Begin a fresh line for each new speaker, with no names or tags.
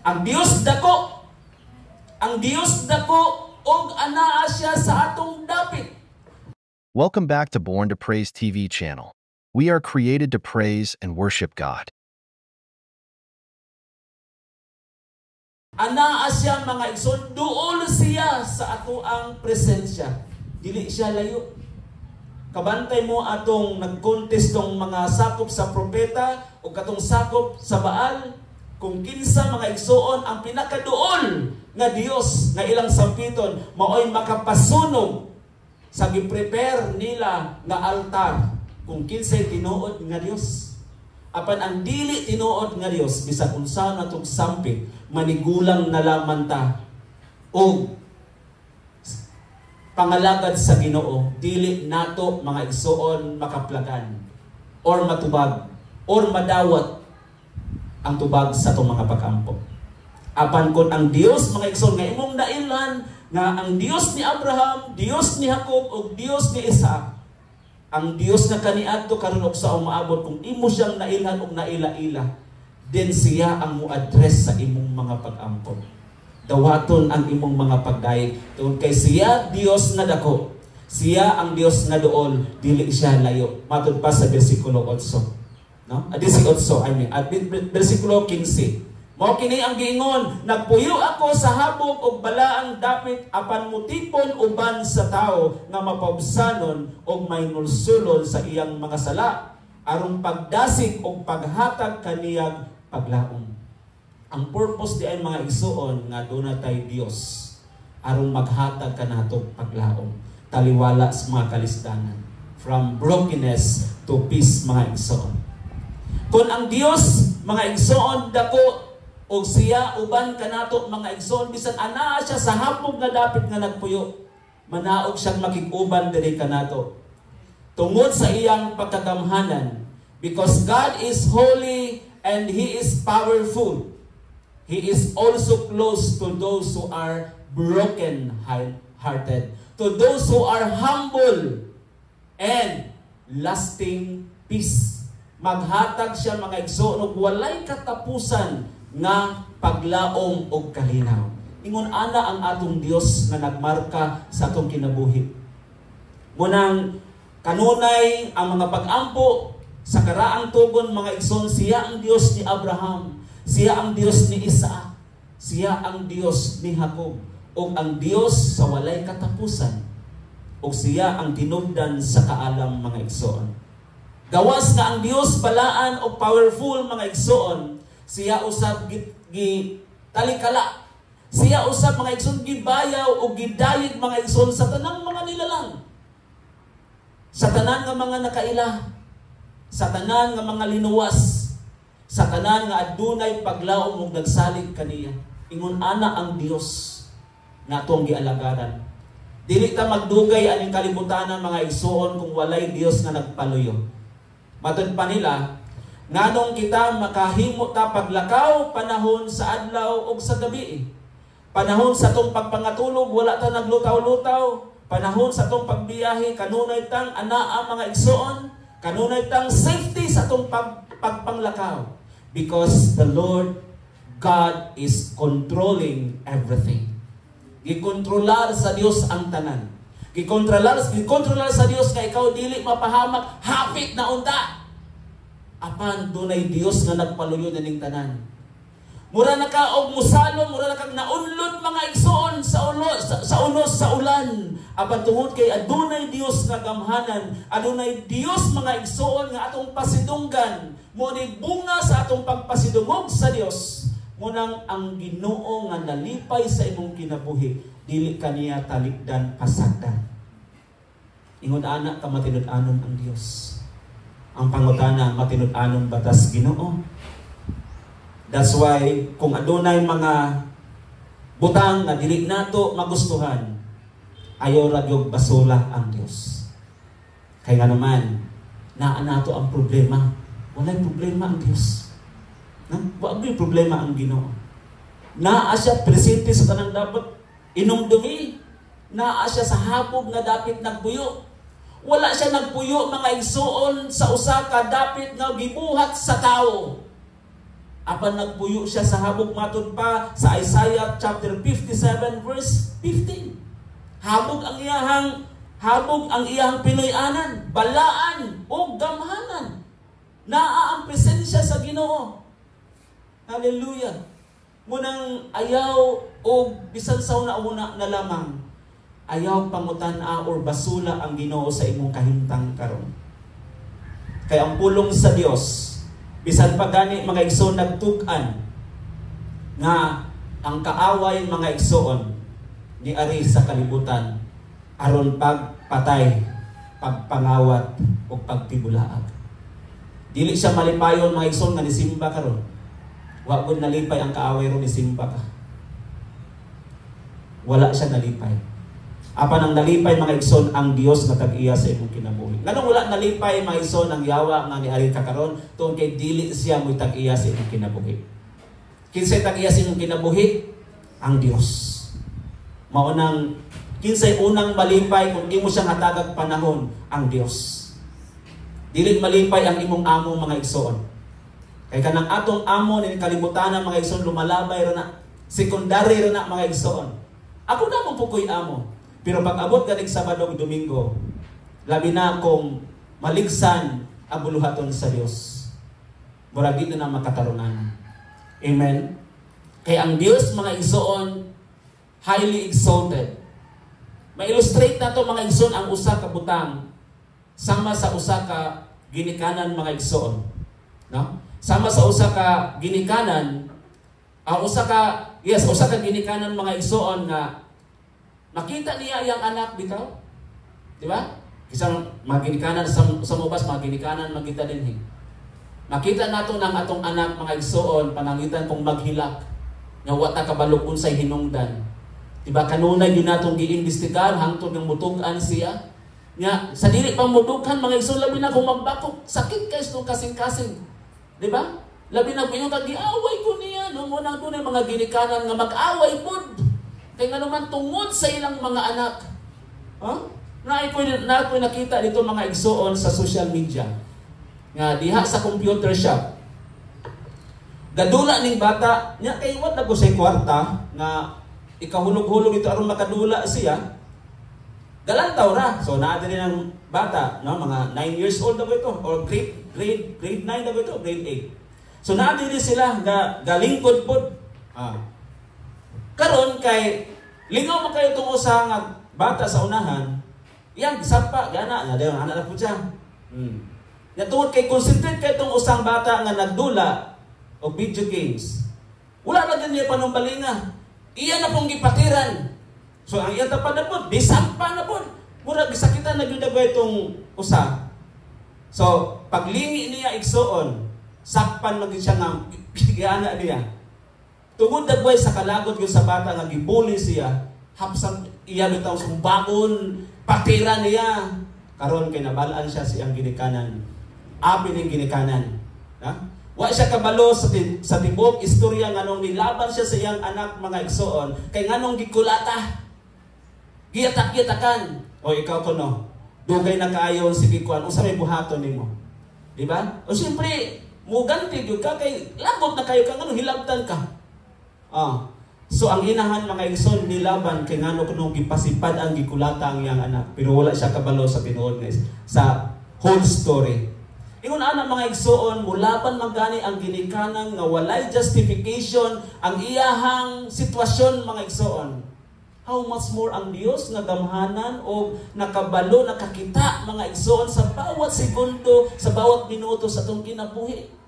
Ang Dios dako. Ang Dios dako og anaa siya sa atong dapit.
Welcome back to Born to Praise TV channel. We are created to praise and worship God.
Anaa siya mga igsoon, duol siya sa ato ang presensya. Dili siya layo. Kabantay mo atong nag-contest tong mga sakop sa propeta o katong sakop sa Baal. Kung kinsa mga igsoon ang pinakaduol nga Dios nga ilang sampiton, maoy makapasunog sa gi-prepare nila nga altar. Kung kinsay tinuod nga Dios. Apan ang dili tinuod nga Dios, bisag unsa natong sampit, manigulang na lamang ta o pangalagad sa Ginoo, dili nato mga igsoon makaplagan or matubag or madawat ang tubag sa itong mga pag-ampo. Apan kon ang Dios mga igsoon nga imong nailan nga ang Dios ni Abraham, Dios ni Jacob o Dios ni Isaac, ang Dios nga kaniadto karon og sa umaabot, kung imo siyang nailhan og naila-ila, then siya ang mo-address sa imong mga pag-ampon. Dawaton ang imong mga pagdayeg. Tungod kay siya Dios nga dako, siya ang Dios nga duol, dili siya layo. Matud pa sa bersikulo 8. No? Bersikulo 15. Mao kini ang giingon, nagpuyo ako sa habog og balaang dapit apan mutipon uban sa tao nga mapaubsanon og may nulsulon sa iyang mga sala aron pagdasig og paghatag kaniyang paglaom. Ang purpose di ay mga igsoon nga doon tay Dios aron maghatag kanato paglaom, taliwala sa mga kalisdanan, from brokenness to peace mga igsoon. Kung ang Dios mga igsoon dako og siya uban kanato mga igsoon, bisan anaa siya sa hapog nga dapit nga nagpuyo, manaog siyang makig-uban diri kanato tungod sa iyang pagkagamhanan, because God is holy and He is powerful. He is also close to those who are broken-hearted, to those who are humble and lasting peace. Maghatag siya mga igsoon og walay katapusan nga paglaom og kalinaw. Ingon ana ang atong Dios nga nagmarka sa atong kinabuhi. Munang kanunay ang mga pag-ampo sa karaang tugon mga igsoon, siya ang Dios ni Abraham, siya ang Dios ni Isaac, siya ang Dios ni Jacob, ug ang Dios sa walay katapusan, ug siya ang tinubdan sa kaalam mga igsoon. Gawas nga ang Dios balaan o powerful mga igsoon, siya usab talikala. Siya usab mga igsoon gibayaw o gidayeg mga igsoon sa tanang mga nilalang. Sa tanan nga mga nakaila, sa tanan nga mga linuwas, sa tanan nga adunay paglaom ug nagsalig kaniya. Ingon ana ang Dios nga atong gialagadan. Dili ta magdugay aning kalibutanan mga igsoon kung walay Dios nga nagpaluyo. Matud pa nila, nganong kita makahimo ta paglakaw panahon sa adlaw ug sa gabi. Panahon sa tong pagpangatulog wala ta naglutaw-lutaw. Panahon sa tong pagbiyahe kanunay tang anaa mga igsoon, kanunay tang safety sa tong pagpanglakaw, because the Lord God is controlling everything. Gikontrolar sa Dios ang tanan. Gikontrolar sa Dios nga ikaw dili mapahamak, hapit na unta. Apan dunay Dios nga nagpaluyo ning tanan. Mura na ka og musalom, mura na kag naunlod mga igsoon sa unos sa ulan. Apan tungod kay adunay Dios nga gamhanan, adunay Dios mga igsoon nga atong pasidunggan, mo ni bunga sa atong pagpasidungog sa Dios. Munang ang Ginoo nga nalipay sa imong kinabuhi, dili kaniya talikdan pasagdan. Ingon ana ka matinud-anon ang Dios. Ang pangutana, matinud-anon batas Ginoo. That's why kung adunay mga butang nga dili nato magustuhan, ayaw ra gyud basula ang Dios. Kay nga naman naa nato ang problema. Walay problema ang Dios. Wala problema ang Ginoo. Naa siya presente sa tanang dapat inumdumi. Naa siya sa hapog nga dapit nagpuyo. Wala siya nagpuyo mga igsoon sa usa ka dapit nga gibuhat sa tao. Apan nagpuyo siya sa habog matod pa sa Isaiah chapter 57 verse 15. Habog ang iyahang Pinoy-anan, balaan o gamhanan. Naa ang presensya sa Ginoo. Hallelujah. Munang ayaw o bisan sa una-una na lamang, ayaw pangutan-a or basula ang Ginoo sa imong kahimtang karon. Kaya ang pulong sa Dios, bisan pa gani mga igsoon nagtug-an nga ang kaaway mga igsoon ni ari sa kalibutan aron pagpatay, pagpangawat o pagtibulaag. Dili siya malipayon mga igsoon nga nisimba karon. Wa gud nalipay ang kaaway ron nisimba ka. Wala siya nalipay. Apan ang nalipay mga igsoon ang Dios nga tag-iya sa imong kinabuhi. Nganong wala nalipay mga igsoon ang yawa nga niari ka karon tungod kay dili siya mo'y tag-iya sa imong kinabuhi. Kinsay tag-iya sa imong kinabuhi? Ang Dios. Mao nang kinsay unang malipay kung imo siyang hatagag panahon? Ang Dios. Dili malipay ang imong amo mga igsoon. Kay kanang atong amo ni kalibutan mga igsoon lumalabay ra na. Secondary ra na mga igsoon. Ako na mo pukoy amo. Pero pag abot ganing Sabado ug Domingo, labi na kung maligsan ang buluhaton sa Dios. Murag di na makatarunan. Amen. Kaya ang Dios mga igsoon highly exalted. Ma-illustrate nato mga igsoon ang usa ka butang sama sa usa ka ginikanan mga igsoon. No? Sama sa usa ka ginikanan, usa ka ginikanan mga igsoon nga makita niya yung anak bitaw. Di ba? Isang maginikanan sa mubas, maginikanan makita din. Makita nato ng atong anak mga igsoon panangitan kung maghilak nga wata kabalog unsay hinungdan. Di ba kanunay yun natong giimbestigahan hangtod ng mutugan siya. Nga sa dili pang mutugan mga igsoon labi na kung magbakok sakit kay itong kasing-kasing. Di ba? Labi na pinyo giaway ko niya no mo nang tunay mga ginikanan nga mag-away pod. Kaya nga naman tungod sa ilang mga anak. Na po nakita dito mga igsoon sa social media. Nga diha sa computer shop. Gadula ning bata, nya kay wat na ko sa kwarta nga ikahulog-hulog ito aron makadula siya. Galantaw ra. So naa din ang bata, no, mga 9 years old na ba ito or grade 9 na ba ito, grade 8. So naa din sila galingkod pod. Karon kay lingaw man kayo tong usa nga bata sa unahan, iyang sapa gana na dayon ana na pud siya. Natungod kay concentrate kay tong usang bata nga nagdula og video games. Wala na din niya panumbalinga. Iya na pong gipatiran. So ang iya tapad na pod, bisampa na pod. Murag gisakitan na gyud dagway tong usa. So paglingi niya igsoon, sakpan man siya nga giana niya. Tungod dagway sa kalagot gyud sa bata nga gibully siya, hapsang iya bitaw sumbagon, patira niya. Karon kay nabalaan siya siyang ginikanan. Abi ning ginikanan. Ha? Wa siya kabalo sa tibok istorya nganong nilaban siya sa iyang anak mga igsoon kay nganong gikulata. Giyatak-yatakan. O ikaw kuno, dugay na kaayo sige kuan unsa may buhaton nimo? Di ba? O siyempre, muganti gyud ka kay lagot na kayo ka nganong hilabtan ka. So ang inahan mga igsoon nilaban kay ngano kuno gipasipad ang gikulata ang iyang anak pero wala siya kabalo sa tinuod guys sa whole story. Ingon ana mga igsoon mulaban magani ang ginikanan nga walay justification ang iyahang sitwasyon mga igsoon. How much more ang Dios nga gamhanan o nakabalo nakakita mga igsoon sa bawat segundo sa bawat minuto sa atong kinabuhi.